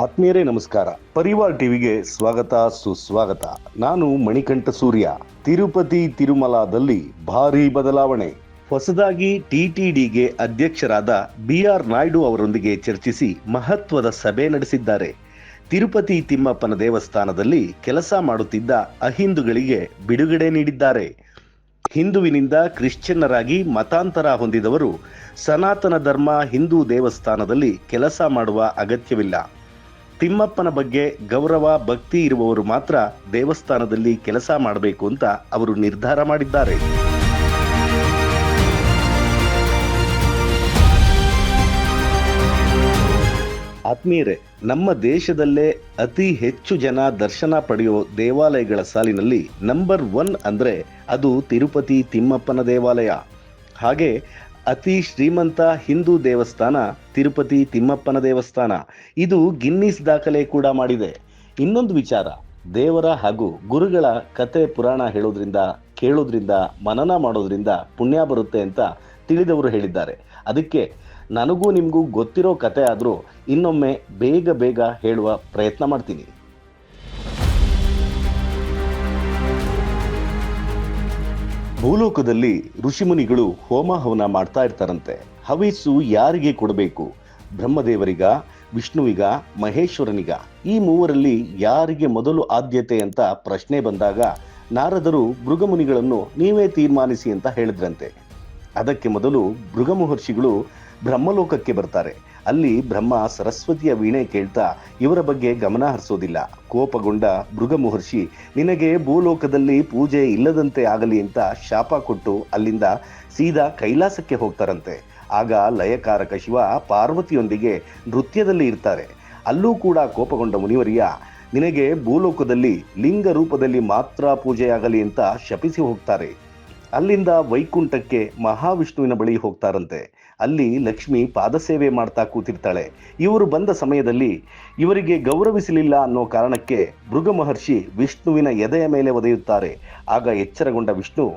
ಆತ್ಮೀಯರೇ ನಮಸ್ಕಾರ. ಪರಿವಾರ್ ಟಿವಿಗೆ ಸ್ವಾಗತ ಸುಸ್ವಾಗತ. ನಾನು ಮಣಿಕಂಠ ಸೂರ್ಯ. ತಿರುಪತಿ ತಿರುಮಲಾದಲ್ಲಿ ಭಾರೀ ಬದಲಾವಣೆ. ಹೊಸದಾಗಿ ಟಿಟಿಡಿಗೆ ಅಧ್ಯಕ್ಷರಾದ BR ನಾಯ್ಡು ಅವರೊಂದಿಗೆ ಚರ್ಚಿಸಿ ಮಹತ್ವದ ಸಭೆ ನಡೆಸಿದ್ದಾರೆ. ತಿರುಪತಿ ತಿಮ್ಮಪ್ಪನ ದೇವಸ್ಥಾನದಲ್ಲಿ ಕೆಲಸ ಮಾಡುತ್ತಿದ್ದ ಅಹಿಂದುಗಳಿಗೆ ಬಿಡುಗಡೆ ನೀಡಿದ್ದಾರೆ. ಹಿಂದುವಿನಿಂದ ಕ್ರಿಶ್ಚಿಯನ್ನರಾಗಿ ಮತಾಂತರ ಹೊಂದಿದವರು ಸನಾತನ ಧರ್ಮ ಹಿಂದೂ ದೇವಸ್ಥಾನದಲ್ಲಿ ಕೆಲಸ ಮಾಡುವ ಅಗತ್ಯವಿಲ್ಲ. ತಿಮ್ಮಪ್ಪನ ಬಗ್ಗೆ ಗೌರವ ಭಕ್ತಿ ಇರುವವರು ಮಾತ್ರ ದೇವಸ್ಥಾನದಲ್ಲಿ ಕೆಲಸ ಮಾಡಬೇಕು ಅಂತ ಅವರು ನಿರ್ಧಾರ ಮಾಡಿದ್ದಾರೆ. ಆತ್ಮೀಯರೇ, ನಮ್ಮ ದೇಶದಲ್ಲೇ ಅತಿ ಹೆಚ್ಚು ಜನ ದರ್ಶನ ಪಡೆಯೋ ದೇವಾಲಯಗಳ ಸಾಲಿನಲ್ಲಿ ನಂಬರ್ 1 ಅಂದ್ರೆ ಅದು ತಿರುಪತಿ ತಿಮ್ಮಪ್ಪನ ದೇವಾಲಯ. ಹಾಗೆ ಅತಿ ಶ್ರೀಮಂತ ಹಿಂದೂ ದೇವಸ್ಥಾನ ತಿರುಪತಿ ತಿಮ್ಮಪ್ಪನ ದೇವಸ್ಥಾನ. ಇದು ಗಿನ್ನಿಸ್ ದಾಖಲೆ ಕೂಡ ಮಾಡಿದೆ. ಇನ್ನೊಂದು ವಿಚಾರ, ದೇವರ ಹಾಗೂ ಗುರುಗಳ ಕತೆ ಪುರಾಣ ಹೇಳೋದ್ರಿಂದ, ಕೇಳೋದ್ರಿಂದ, ಮನನ ಮಾಡೋದ್ರಿಂದ ಪುಣ್ಯ ಬರುತ್ತೆ ಅಂತ ತಿಳಿದವರು ಹೇಳಿದ್ದಾರೆ. ಅದಕ್ಕೆ ನನಗೂ ನಿಮಗೂ ಗೊತ್ತಿರೋ ಕತೆ ಆದರೂ ಇನ್ನೊಮ್ಮೆ ಬೇಗ ಹೇಳುವ ಪ್ರಯತ್ನ ಮಾಡ್ತೀನಿ. ಭೂಲೋಕದಲ್ಲಿ ಋಷಿಮುನಿಗಳು ಹೋಮ ಹವನ ಮಾಡ್ತಾ ಇರ್ತಾರಂತೆ. ಹವಿಸ್ಸು ಯಾರಿಗೆ ಕೊಡಬೇಕು? ಬ್ರಹ್ಮದೇವರಿಗ, ವಿಷ್ಣುವಿಗ, ಮಹೇಶ್ವರನಿಗ? ಈ ಮೂವರಲ್ಲಿ ಯಾರಿಗೆ ಮೊದಲು ಆದ್ಯತೆ ಅಂತ ಪ್ರಶ್ನೆ ಬಂದಾಗ ನಾರದರು ಭೃಗಮುನಿಗಳನ್ನು ನೀವೇ ತೀರ್ಮಾನಿಸಿ ಅಂತ ಹೇಳಿದ್ರಂತೆ. ಅದಕ್ಕೆ ಮೊದಲು ಭೃಗಮಹರ್ಷಿಗಳು ಬ್ರಹ್ಮಲೋಕಕ್ಕೆ ಬರ್ತಾರೆ. ಅಲ್ಲಿ ಬ್ರಹ್ಮ ಸರಸ್ವತಿಯ ವೀಣೆ ಕೇಳ್ತಾ ಇವರ ಬಗ್ಗೆ ಗಮನ ಹರಿಸೋದಿಲ್ಲ. ಕೋಪಗೊಂಡ ಭೃಗಮಹರ್ಷಿ ನಿನಗೆ ಭೂಲೋಕದಲ್ಲಿ ಪೂಜೆ ಇಲ್ಲದಂತೆ ಆಗಲಿ ಅಂತ ಶಾಪ ಕೊಟ್ಟು ಅಲ್ಲಿಂದ ಸೀದಾ ಕೈಲಾಸಕ್ಕೆ ಹೋಗ್ತಾರಂತೆ. ಆಗ ಲಯಕಾರಕ ಶಿವ ಪಾರ್ವತಿಯೊಂದಿಗೆ ನೃತ್ಯದಲ್ಲಿ ಇರ್ತಾರೆ. ಅಲ್ಲೂ ಕೂಡ ಕೋಪಗೊಂಡ ಮುನಿವರಿಯ ನಿನಗೆ ಭೂಲೋಕದಲ್ಲಿ ಲಿಂಗ ರೂಪದಲ್ಲಿ ಮಾತ್ರ ಪೂಜೆಯಾಗಲಿ ಅಂತ ಶಪಿಸಿ ಹೋಗ್ತಾರೆ. ಅಲ್ಲಿಂದ ವೈಕುಂಠಕ್ಕೆ ಮಹಾವಿಷ್ಣುವಿನ ಬಳಿ ಹೋಗ್ತಾರಂತೆ. ಅಲ್ಲಿ ಲಕ್ಷ್ಮಿ ಪಾದಸೇವೆ ಮಾಡ್ತಾ ಕೂತಿರ್ತಾಳೆ. ಇವರು ಬಂದ ಸಮಯದಲ್ಲಿ ಇವರಿಗೆ ಗೌರವಿಸಲಿಲ್ಲ ಅನ್ನೋ ಕಾರಣಕ್ಕೆ ಭೃಗ ಮಹರ್ಷಿ ವಿಷ್ಣುವಿನ ಎದೆಯ ಮೇಲೆ ಒದೆಯುತ್ತಾರೆ. ಆಗ ಎಚ್ಚರಗೊಂಡ ವಿಷ್ಣು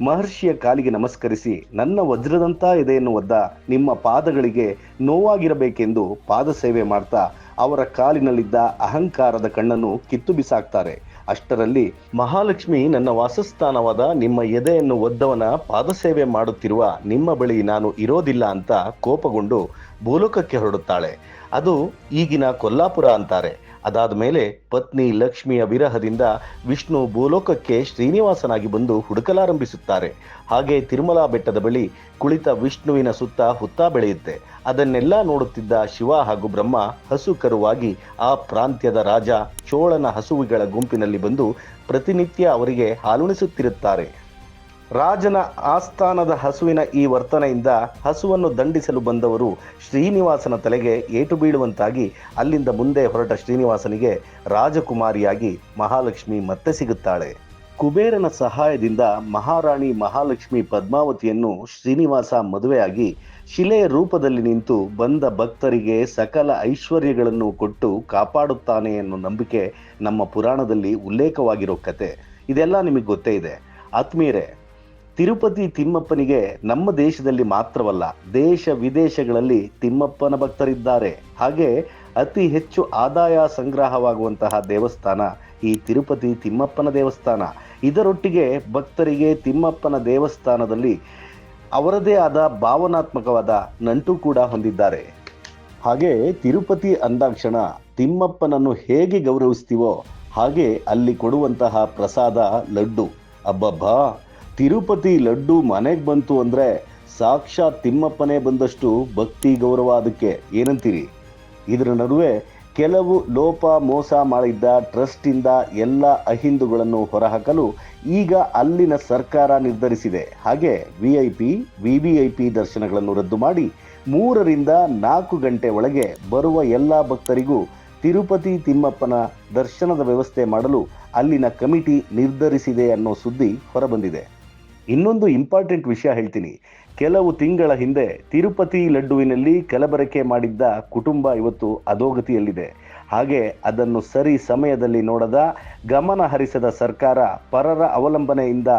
ಮಹರ್ಷಿಯ ಕಾಲಿಗೆ ನಮಸ್ಕರಿಸಿ, ನನ್ನ ವಜ್ರದಂಥ ಎದೆಯನ್ನು ಒದ್ದ ನಿಮ್ಮ ಪಾದಗಳಿಗೆ ನೋವಾಗಿರಬೇಕೆಂದು ಪಾದಸೇವೆ ಮಾಡ್ತಾ ಅವರ ಕಾಲಿನಲ್ಲಿದ್ದ ಅಹಂಕಾರದ ಕಣ್ಣನ್ನು ಕಿತ್ತು ಬಿಸಾಕ್ತಾರೆ. ಅಷ್ಟರಲ್ಲಿ ಮಹಾಲಕ್ಷ್ಮಿ ನನ್ನ ವಾಸಸ್ಥಾನವಾದ ನಿಮ್ಮ ಎದೆಯನ್ನು ಒದ್ದವನ ಪಾದಸೇವೆ ಮಾಡುತ್ತಿರುವ ನಿಮ್ಮ ಬಳಿ ನಾನು ಇರೋದಿಲ್ಲ ಅಂತ ಕೋಪಗೊಂಡು ಭೂಲೋಕಕ್ಕೆ ಹೊರಡುತ್ತಾಳೆ. ಅದು ಈಗಿನ ಕೊಲ್ಲಾಪುರ ಅಂತಾರೆ. ಅದಾದ ಮೇಲೆ ಪತ್ನಿ ಲಕ್ಷ್ಮಿಯ ವಿರಹದಿಂದ ವಿಷ್ಣು ಭೂಲೋಕಕ್ಕೆ ಶ್ರೀನಿವಾಸನಾಗಿ ಬಂದು ಹುಡುಕಲಾರಂಭಿಸುತ್ತಾರೆ. ಹಾಗೆ ತಿರುಮಲಾ ಬೆಟ್ಟದ ಬಳಿ ಕುಳಿತ ವಿಷ್ಣುವಿನ ಸುತ್ತ ಹುತ್ತ ಬೆಳೆಯುತ್ತೆ. ಅದನ್ನೆಲ್ಲ ನೋಡುತ್ತಿದ್ದ ಶಿವ ಹಾಗೂ ಬ್ರಹ್ಮ ಹಸು ಕರುವಾಗಿ ಆ ಪ್ರಾಂತ್ಯದ ರಾಜ ಚೋಳನ ಹಸುವುಗಳ ಗುಂಪಿನಲ್ಲಿ ಬಂದು ಪ್ರತಿನಿತ್ಯ ಅವರಿಗೆ ಹಾಲುಣಿಸುತ್ತಿರುತ್ತಾರೆ. ರಾಜನ ಆಸ್ಥಾನದ ಹಸುವಿನ ಈ ವರ್ತನೆಯಿಂದ ಹಸುವನ್ನು ದಂಡಿಸಲು ಬಂದವರು ಶ್ರೀನಿವಾಸನ ತಲೆಗೆ ಏಟು ಬೀಳುವಂತಾಗಿ ಅಲ್ಲಿಂದ ಮುಂದೆ ಹೊರಟ ಶ್ರೀನಿವಾಸನಿಗೆ ರಾಜಕುಮಾರಿಯಾಗಿ ಮಹಾಲಕ್ಷ್ಮಿ ಮತ್ತೆ ಸಿಗುತ್ತಾಳೆ. ಕುಬೇರನ ಸಹಾಯದಿಂದ ಮಹಾರಾಣಿ ಮಹಾಲಕ್ಷ್ಮಿ ಪದ್ಮಾವತಿಯನ್ನು ಶ್ರೀನಿವಾಸ ಮದುವೆಯಾಗಿ ಶಿಲೆಯ ರೂಪದಲ್ಲಿ ನಿಂತು ಬಂದ ಭಕ್ತರಿಗೆ ಸಕಲ ಐಶ್ವರ್ಯಗಳನ್ನು ಕೊಟ್ಟು ಕಾಪಾಡುತ್ತಾನೆ ಅನ್ನೋ ನಂಬಿಕೆ ನಮ್ಮ ಪುರಾಣದಲ್ಲಿ ಉಲ್ಲೇಖವಾಗಿರೋ ಕತೆ. ಇದೆಲ್ಲ ನಿಮಗೆ ಗೊತ್ತೇ ಇದೆ. ಆತ್ಮೀಯರೇ, ತಿರುಪತಿ ತಿಮ್ಮಪ್ಪನಿಗೆ ನಮ್ಮ ದೇಶದಲ್ಲಿ ಮಾತ್ರವಲ್ಲ, ದೇಶ ವಿದೇಶಗಳಲ್ಲಿ ತಿಮ್ಮಪ್ಪನ ಭಕ್ತರಿದ್ದಾರೆ. ಹಾಗೆ ಅತಿ ಹೆಚ್ಚು ಆದಾಯ ಸಂಗ್ರಹವಾಗುವಂತಹ ದೇವಸ್ಥಾನ ಈ ತಿರುಪತಿ ತಿಮ್ಮಪ್ಪನ ದೇವಸ್ಥಾನ. ಇದರೊಟ್ಟಿಗೆ ಭಕ್ತರಿಗೆ ತಿಮ್ಮಪ್ಪನ ದೇವಸ್ಥಾನದಲ್ಲಿ ಅವರದೇ ಆದ ಭಾವನಾತ್ಮಕವಾದ ನಂಟು ಕೂಡ ಹೊಂದಿದ್ದಾರೆ. ಹಾಗೆ ತಿರುಪತಿ ಅಂದಾಕ್ಷಣ ತಿಮ್ಮಪ್ಪನನ್ನು ಹೇಗೆ ಗೌರವಿಸ್ತೀವೋ ಹಾಗೆ ಅಲ್ಲಿ ಕೊಡುವಂತಹ ಪ್ರಸಾದ ಲಡ್ಡು. ಅಬ್ಬಬ್ಬಾ, ತಿರುಪತಿ ಲಡ್ಡು ಮನೆಗೆ ಬಂತು ಅಂದರೆ ಸಾಕ್ಷಾತ್ ತಿಮ್ಮಪ್ಪನೇ ಬಂದಷ್ಟು ಭಕ್ತಿ ಗೌರವ. ಅದಕ್ಕೆ ಏನಂತೀರಿ? ಇದರ ನಡುವೆ ಕೆಲವು ಲೋಪ ಮೋಸ ಮಾಡಿದ್ದ ಟ್ರಸ್ಟಿಂದ ಎಲ್ಲ ಅಹಿಂದುಗಳನ್ನು ಹೊರಹಾಕಲು ಈಗ ಅಲ್ಲಿನ ಸರ್ಕಾರ ನಿರ್ಧರಿಸಿದೆ. ಹಾಗೆ VIP, VVIP ದರ್ಶನಗಳನ್ನು ರದ್ದು ಮಾಡಿ 3 ರಿಂದ 4 ಗಂಟೆ ಒಳಗೆ ಬರುವ ಎಲ್ಲ ಭಕ್ತರಿಗೂ ತಿರುಪತಿ ತಿಮ್ಮಪ್ಪನ ದರ್ಶನದ ವ್ಯವಸ್ಥೆ ಮಾಡಲು ಅಲ್ಲಿನ ಕಮಿಟಿ ನಿರ್ಧರಿಸಿದೆ ಅನ್ನೋ ಸುದ್ದಿ ಹೊರಬಂದಿದೆ. ಇನ್ನೊಂದು ಇಂಪಾರ್ಟೆಂಟ್ ವಿಷಯ ಹೇಳ್ತೀನಿ. ಕೆಲವು ತಿಂಗಳ ಹಿಂದೆ ತಿರುಪತಿ ಲಡ್ಡುವಿನಲ್ಲಿ ಕಲಬೆರಕೆ ಮಾಡಿದ್ದ ಕುಟುಂಬ ಇವತ್ತು ಅಧೋಗತಿಯಲ್ಲಿದೆ. ಹಾಗೆ ಅದನ್ನು ಸರಿ ಸಮಯದಲ್ಲಿ ನೋಡದ, ಗಮನ ಹರಿಸದ ಸರ್ಕಾರ ಪರರ ಅವಲಂಬನೆಯಿಂದ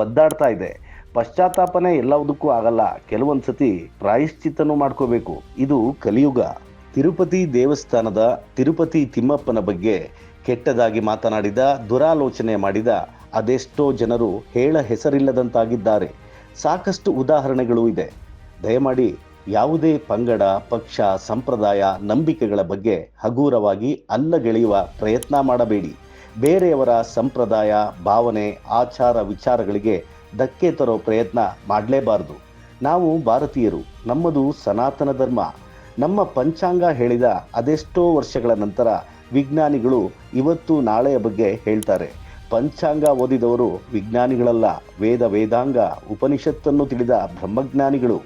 ಒದ್ದಾಡ್ತಾ ಇದೆ. ಪಶ್ಚಾತ್ತಾಪನೆ ಎಲ್ಲದಕ್ಕೂ ಆಗಲ್ಲ, ಕೆಲವೊಂದು ಸತಿ ಪ್ರಾಯಶ್ಚಿತ್ತನೂ ಮಾಡ್ಕೋಬೇಕು. ಇದು ಕಲಿಯುಗ. ತಿರುಪತಿ ದೇವಸ್ಥಾನದ ತಿರುಪತಿ ತಿಮ್ಮಪ್ಪನ ಬಗ್ಗೆ ಕೆಟ್ಟದಾಗಿ ಮಾತನಾಡಿದ, ದುರಾಲೋಚನೆ ಮಾಡಿದ ಅದೆಷ್ಟೋ ಜನರು ಹೇಳ ಹೆಸರಿಲ್ಲದಂತಾಗಿದ್ದಾರೆ. ಸಾಕಷ್ಟು ಉದಾಹರಣೆಗಳು ಇದೆ. ದಯಮಾಡಿ ಯಾವುದೇ ಪಂಗಡ, ಪಕ್ಷ, ಸಂಪ್ರದಾಯ, ನಂಬಿಕೆಗಳ ಬಗ್ಗೆ ಹಗೂರವಾಗಿ ಅಲ್ಲಗೆಳೆಯುವ ಪ್ರಯತ್ನ ಮಾಡಬೇಡಿ. ಬೇರೆಯವರ ಸಂಪ್ರದಾಯ, ಭಾವನೆ, ಆಚಾರ, ವಿಚಾರಗಳಿಗೆ ಧಕ್ಕೆ ತರೋ ಪ್ರಯತ್ನ ಮಾಡಲೇಬಾರದು. ನಾವು ಭಾರತೀಯರು, ನಮ್ಮದು ಸನಾತನ ಧರ್ಮ. ನಮ್ಮ ಪಂಚಾಂಗ ಹೇಳಿದ ಅದೆಷ್ಟೋ ವರ್ಷಗಳ ನಂತರ ವಿಜ್ಞಾನಿಗಳು ಇವತ್ತು ನಾಳೆಯ ಬಗ್ಗೆ ಹೇಳ್ತಾರೆ. ಪಂಚಾಂಗ ಓದಿದವರು ವಿಜ್ಞಾನಿಗಳಲ್ಲ, ವೇದಾಂಗ ಉಪನಿಷತ್ತನ್ನು ತಿಳಿದ ಬ್ರಹ್ಮಜ್ಞಾನಿಗಳು.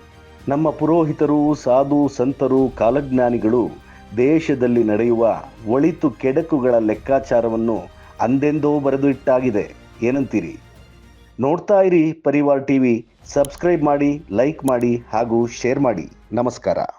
ನಮ್ಮ ಪುರೋಹಿತರು, ಸಾಧು ಸಂತರು, ಕಾಲಜ್ಞಾನಿಗಳು ದೇಶದಲ್ಲಿ ನಡೆಯುವ ಒಳಿತು ಕೆಡಕುಗಳ ಲೆಕ್ಕಾಚಾರವನ್ನು ಅಂದೆಂದೋ ಬರೆದು ಇಟ್ಟಾಗಿದೆ. ಏನಂತೀರಿ? ನೋಡ್ತಾ ಇರಿ ಪರಿವಾರ್ ಟಿವಿ. ಸಬ್ಸ್ಕ್ರೈಬ್ ಮಾಡಿ, ಲೈಕ್ ಮಾಡಿ ಹಾಗೂ ಶೇರ್ ಮಾಡಿ. ನಮಸ್ಕಾರ.